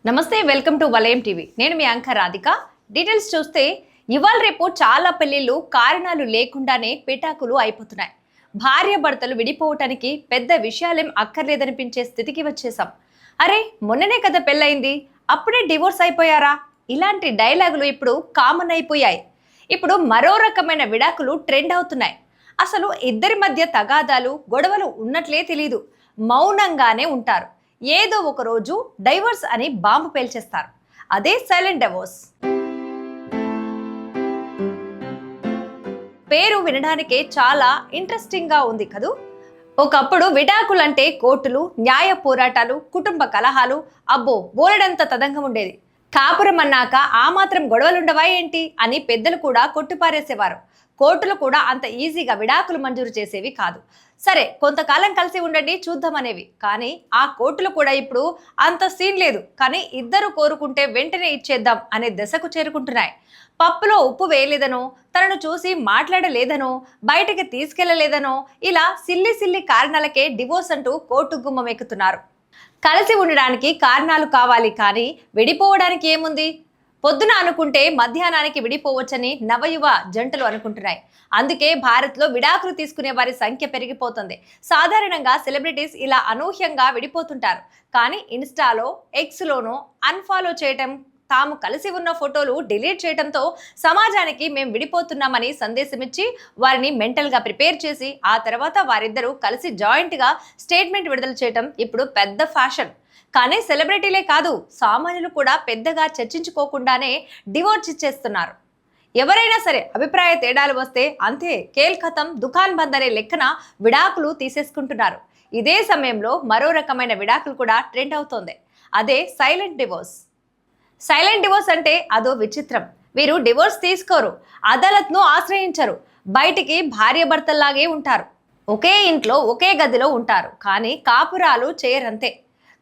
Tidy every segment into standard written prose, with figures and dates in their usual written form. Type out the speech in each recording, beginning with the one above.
నమస్తే, welcome to వలయం TV. నేను మీ యాంకర్ రాధిక. డీటెయిల్స్ చూస్తే ఇవాళ రేపు చాలా పెళ్లిళ్ళు కారణాలు లేకుండానే పిటాకులు అయిపోతున్నాయి. భార్య భర్తలు విడిపోవటానికి పెద్ద విషయాలేం అక్కర్లేదనిపించే స్థితికి వచ్చేసాం. అరే మొన్ననే కదా పెళ్ళయింది, అప్పుడే డివోర్స్ అయిపోయారా? ఇలాంటి డైలాగులు ఇప్పుడు కామన్ అయిపోయాయి. ఇప్పుడు మరో రకమైన విడాకులు ట్రెండ్ అవుతున్నాయి. అసలు ఇద్దరి మధ్య తగాదాలు గొడవలు ఉన్నట్లే తెలీదు, మౌనంగానే ఉంటారు. ఏదో ఒక రోజు డైవర్స్ అని బాంబు పేల్చేస్తారు. అదే సైలెంట్ డివోర్స్. పేరు వినడానికే చాలా ఇంట్రెస్టింగ్ గా ఉంది కదూ. ఒకప్పుడు విడాకులంటే కోర్టులు, న్యాయ పోరాటాలు, కుటుంబ కలహాలు, అబ్బో బోలెడంత తదంగం ఉండేది. కాపురం అన్నాక ఆ మాత్రం గొడవలుండవా ఏంటి అని పెద్దలు కూడా కొట్టిపారేసేవారు. కోర్టులు కూడా అంత ఈజీగా విడాకులు మంజూరు చేసేవి కాదు. సరే, కొంతకాలం కలిసి ఉండండి చూద్దామనేవి. కానీ ఆ కోర్టులు కూడా ఇప్పుడు అంత సీన్ లేదు, కానీ ఇద్దరు కోరుకుంటే వెంటనే ఇచ్చేద్దాం అనే దశకు చేరుకుంటున్నాయి. పప్పులో ఉప్పు వేయలేదనో, తనను చూసి మాట్లాడలేదనో, బయటికి తీసుకెళ్లలేదనో, ఇలా సిల్లి సిల్లి కారణాలకే డివోర్స్ అంటూ కోర్టు గుమ్మం ఎక్కుతున్నారు. కలిసి ఉండడానికి కారణాలు కావాలి, కానీ విడిపోవడానికి ఏముంది? పొద్దున అనుకుంటే మధ్యాహ్నానికి విడిపోవచ్చని నవయువ జంటలు అనుకుంటున్నాయి. అందుకే భారత్లో విడాకులు తీసుకునే వారి సంఖ్య పెరిగిపోతుంది. సాధారణంగా సెలబ్రిటీస్ ఇలా అనూహ్యంగా విడిపోతుంటారు. కానీ ఇన్స్టాలో, ఎక్స్లోనో అన్ఫాలో చేయటం, తాము కలిసి ఉన్న ఫోటోలు డిలీట్ చేయడంతో సమాజానికి మేం విడిపోతున్నామని సందేశమిచ్చి వారిని మెంటల్గా ప్రిపేర్ చేసి ఆ తర్వాత వారిద్దరూ కలిసి జాయింట్గా స్టేట్మెంట్ విడుదల చేయటం ఇప్పుడు పెద్ద ఫ్యాషన్. కానీ సెలబ్రిటీలే కాదు, సామాన్యులు కూడా పెద్దగా చర్చించుకోకుండానే డివోర్స్ ఇచ్చేస్తున్నారు. ఎవరైనా సరే అభిప్రాయ తేడాలు వస్తే అంతే, కేల్ ఖతం, దుకాన్ బంద్ అనే లెక్కన విడాకులు తీసేసుకుంటున్నారు. ఇదే సమయంలో మరో రకమైన విడాకులు కూడా ట్రెండ్ అవుతోంది. అదే సైలెంట్ డివోర్స్. సైలెంట్ డివోర్స్ అంటే అదో విచిత్రం. వీరు డివోర్స్ తీసుకోరు, అదాలత్ను ఆశ్రయించరు, బయటికి భార్యాభర్తల్లాగే ఉంటారు, ఒకే ఇంట్లో ఒకే గదిలో ఉంటారు, కానీ కాపురాలు చేయరంతే.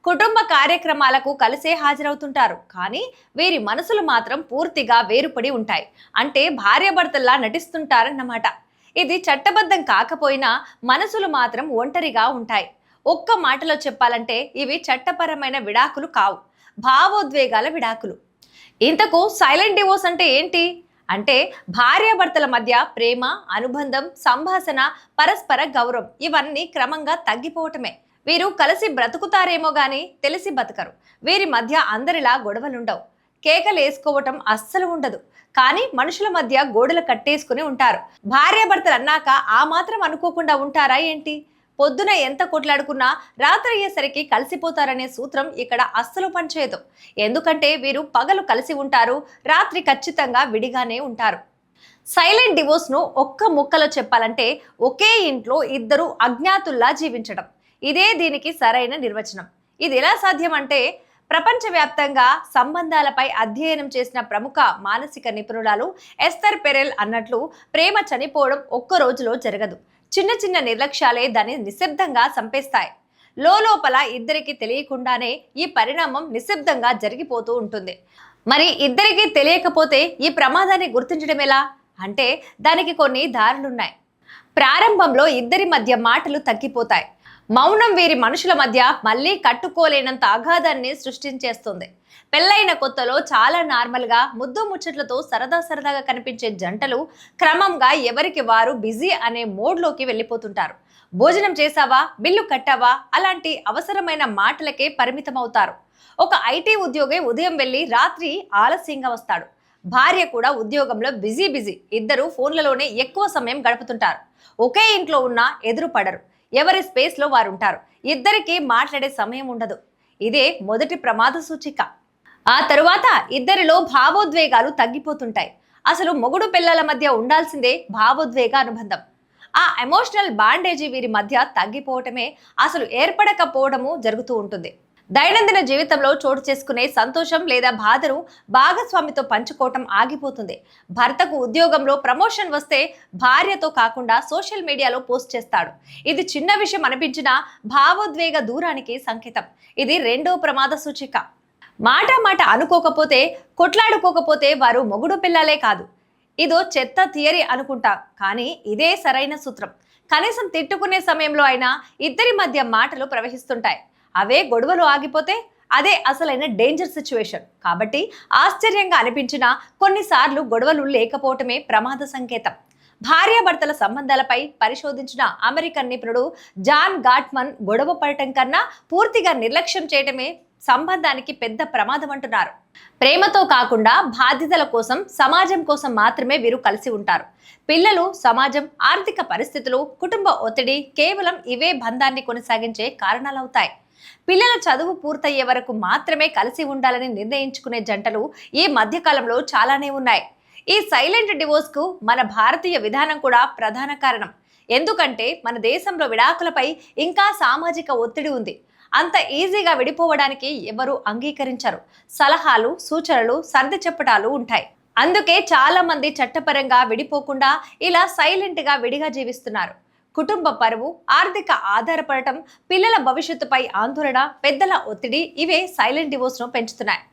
కుటుంబ కార్యక్రమాలకు కలిసే హాజరవుతుంటారు, కానీ వీరి మనసులు మాత్రం పూర్తిగా వేరుపడి ఉంటాయి. అంటే భార్యాభర్తల్లా నటిస్తుంటారన్నమాట. ఇది చట్టబద్ధం కాకపోయినా మనసులు మాత్రం ఒంటరిగా ఉంటాయి. ఒక్క మాటలో చెప్పాలంటే ఇవి చట్టపరమైన విడాకులు కావు, భావోద్వేగాల విడాకులు. ఇంతకు సైలెంట్ డివోర్స్ అంటే ఏంటి? అంటే భార్యాభర్తల మధ్య ప్రేమ, అనుబంధం, సంభాషణ, పరస్పర గౌరవం ఇవన్నీ క్రమంగా తగ్గిపోవటమే. వీరు కలిసి బ్రతుకుతారేమో గాని తెలిసి బతకరు. వీరి మధ్య అందరిలా గొడవలుండవు, కేకలు వేసుకోవటం అస్సలు ఉండదు. కానీ మనుషుల మధ్య గోడలు కట్టేసుకుని ఉంటారు. భార్యాభర్తలు అన్నాక ఆ మాత్రం అనుకోకుండా ఉంటారా ఏంటి? పొద్దున ఎంత కొట్లాడుకున్నా రాత్రి అయ్యేసరికి కలిసిపోతారనే సూత్రం ఇక్కడ అస్సలు పనిచేయదు. ఎందుకంటే వీరు పగలు కలిసి ఉంటారు, రాత్రి ఖచ్చితంగా విడిగానే ఉంటారు. సైలెంట్ డివోర్స్ ను ఒక్క ముక్కలో చెప్పాలంటే ఒకే ఇంట్లో ఇద్దరు అజ్ఞాతుల్లా జీవించడం. ఇదే దీనికి సరైన నిర్వచనం. ఇది ఎలా సాధ్యం అంటే, ప్రపంచవ్యాప్తంగా సంబంధాలపై అధ్యయనం చేసిన ప్రముఖ మానసిక నిపుణురాలు ఎస్థర్ పెరెల్ అన్నట్లు, ప్రేమ చనిపోవడం ఒక్క రోజులో జరగదు. చిన్న చిన్న నిర్లక్ష్యాలే దాన్ని నిశ్శబ్దంగా చంపేస్తాయి. లోపల ఇద్దరికి తెలియకుండానే ఈ పరిణామం నిశ్శబ్దంగా జరిగిపోతూ ఉంటుంది. మరి ఇద్దరికి తెలియకపోతే ఈ ప్రమాదాన్ని గుర్తించడం ఎలా అంటే, దానికి కొన్ని దారులున్నాయి. ప్రారంభంలో ఇద్దరి మధ్య మాటలు తగ్గిపోతాయి. మౌనం వీరి మనుషుల మధ్య మళ్ళీ కట్టుకోలేనంత అగాధాన్ని సృష్టించేస్తుంది. పెళ్ళైన కొత్తలో చాలా నార్మల్గా ముద్దు ముచ్చట్లతో సరదాగా కనిపించే జంటలు క్రమంగా ఎవరికి వారు బిజీ అనే మోడ్లోకి వెళ్ళిపోతుంటారు. భోజనం చేశావా, బిల్లు కట్టావా అలాంటి అవసరమైన మాటలకే పరిమితమవుతారు. ఒక ఐటీ ఉద్యోగి ఉదయం వెళ్ళి రాత్రి ఆలస్యంగా వస్తాడు. భార్య కూడా ఉద్యోగంలో బిజీ. ఇద్దరు ఫోన్లలోనే ఎక్కువ సమయం గడుపుతుంటారు. ఒకే ఇంట్లో ఉన్నా ఎదురు పడరు, ఎవరి స్పేస్లో వారు ఉంటారు. ఇద్దరికి మాట్లాడే సమయం ఉండదు. ఇదే మొదటి ప్రమాద సూచిక. ఆ తరువాత ఇద్దరిలో భావోద్వేగాలు తగ్గిపోతుంటాయి. అసలు మొగుడు పిల్లల మధ్య ఉండాల్సిందే భావోద్వేగ అనుబంధం. ఆ ఎమోషనల్ బాండేజీ వీరి మధ్య తగ్గిపోవటమే, అసలు ఏర్పడకపోవడము జరుగుతూ ఉంటుంది. దైనందిన జీవితంలో చోటు చేసుకునే సంతోషం లేదా బాధను భాగస్వామితో పంచుకోవటం ఆగిపోతుంది. భర్తకు ఉద్యోగంలో ప్రమోషన్ వస్తే భార్యతో కాకుండా సోషల్ మీడియాలో పోస్ట్ చేస్తాడు. ఇది చిన్న విషయం అనిపించినా భావోద్వేగ దూరానికి సంకేతం. ఇది రెండో ప్రమాద సూచిక. మాట అనుకోకపోతే, కొట్లాడుకోకపోతే వారు మొగుడు పిల్లలే కాదు. ఇదో చెత్త థియరీ అనుకుంటా, కానీ ఇదే సరైన సూత్రం. కనీసం తిట్టుకునే సమయంలో అయినా ఇద్దరి మధ్య మాటలు ప్రవహిస్తుంటాయి. అవే గొడవలు ఆగిపోతే అదే అసలైన డేంజర్ సిచ్యువేషన్. కాబట్టి ఆశ్చర్యంగా అనిపించినా కొన్నిసార్లు గొడవలు లేకపోవటమే ప్రమాద సంకేతం. భార్యాభర్తల సంబంధాలపై పరిశోధించిన అమెరికన్ నిపుణుడు జాన్ గాట్మన్ గొడవ పడటం కన్నా పూర్తిగా నిర్లక్ష్యం చేయటమే సంబంధానికి పెద్ద ప్రమాదం అంటున్నారు. ప్రేమతో కాకుండా బాధ్యతల కోసం, సమాజం కోసం మాత్రమే వీరు కలిసి ఉంటారు. పిల్లలు, సమాజం, ఆర్థిక పరిస్థితులు, కుటుంబ ఒత్తిడి కేవలం ఇవే బంధాన్ని కొనసాగించే కారణాలవుతాయి. పిల్లల చదువు పూర్తయ్యే వరకు మాత్రమే కలిసి ఉండాలని నిర్ణయించుకునే జంటలు ఈ మధ్యకాలంలో చాలానే ఉన్నాయి. ఈ సైలెంట్ డివోర్స్ కు మన భారతీయ విధానం కూడా ప్రధాన కారణం. ఎందుకంటే మన దేశంలో విడాకులపై ఇంకా సామాజిక ఒత్తిడి ఉంది. అంత ఈజీగా విడిపోవడానికి ఎవరు అంగీకరించరు. సలహాలు, సూచనలు, సర్ది చెప్పటాలు ఉంటాయి. అందుకే చాలా మంది చట్టపరంగా విడిపోకుండా ఇలా సైలెంట్ గా విడిగా జీవిస్తున్నారు. కుటుంబ పరువు, ఆర్థిక ఆధారపడటం, పిల్లల భవిష్యత్తుపై ఆందోళన, పెద్దల ఒత్తిడి ఇవే సైలెంట్ డివోర్స్ ను పెంచుతున్నాయి.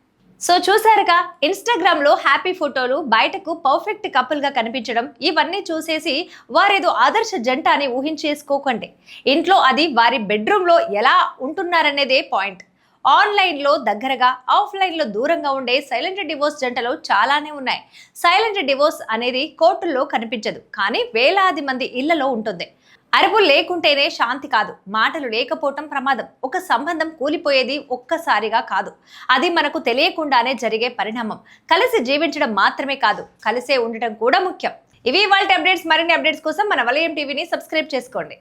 సో చూసారుగా, ఇన్స్టాగ్రామ్ లో హ్యాపీ ఫోటోలు, బయటకు పర్ఫెక్ట్ కపుల్ గా కనిపించడం, ఇవన్నీ చూసేసి వారేదో ఆదర్శ జంట అని ఊహించేసుకోకండి. ఇంట్లో అది వారి బెడ్రూమ్ లో ఎలా ఉంటున్నారనేదే పాయింట్. ఆన్లైన్ లో దగ్గరగా, ఆఫ్లైన్ లో దూరంగా ఉండే సైలెంట్ డివోర్స్ జంటలు చాలానే ఉన్నాయి. సైలెంట్ డివోర్స్ అనేది కోర్టుల్లో కనిపించదు, కానీ వేలాది మంది ఇళ్లలో ఉంటుంది. అరుపులు లేకుంటేనే శాంతి కాదు, మాటలు లేకపోవటం ప్రమాదం. ఒక సంబంధం కూలిపోయేది ఒక్కసారిగా కాదు, అది మనకు తెలియకుండానే జరిగే పరిణామం. కలిసి జీవించడం మాత్రమే కాదు, కలిసే ఉండటం కూడా ముఖ్యం. ఇవి ఇవాల్టి అప్డేట్స్. మరిన్ని అప్డేట్స్ కోసం మన వలయం టీవీని సబ్స్క్రైబ్ చేసుకోండి.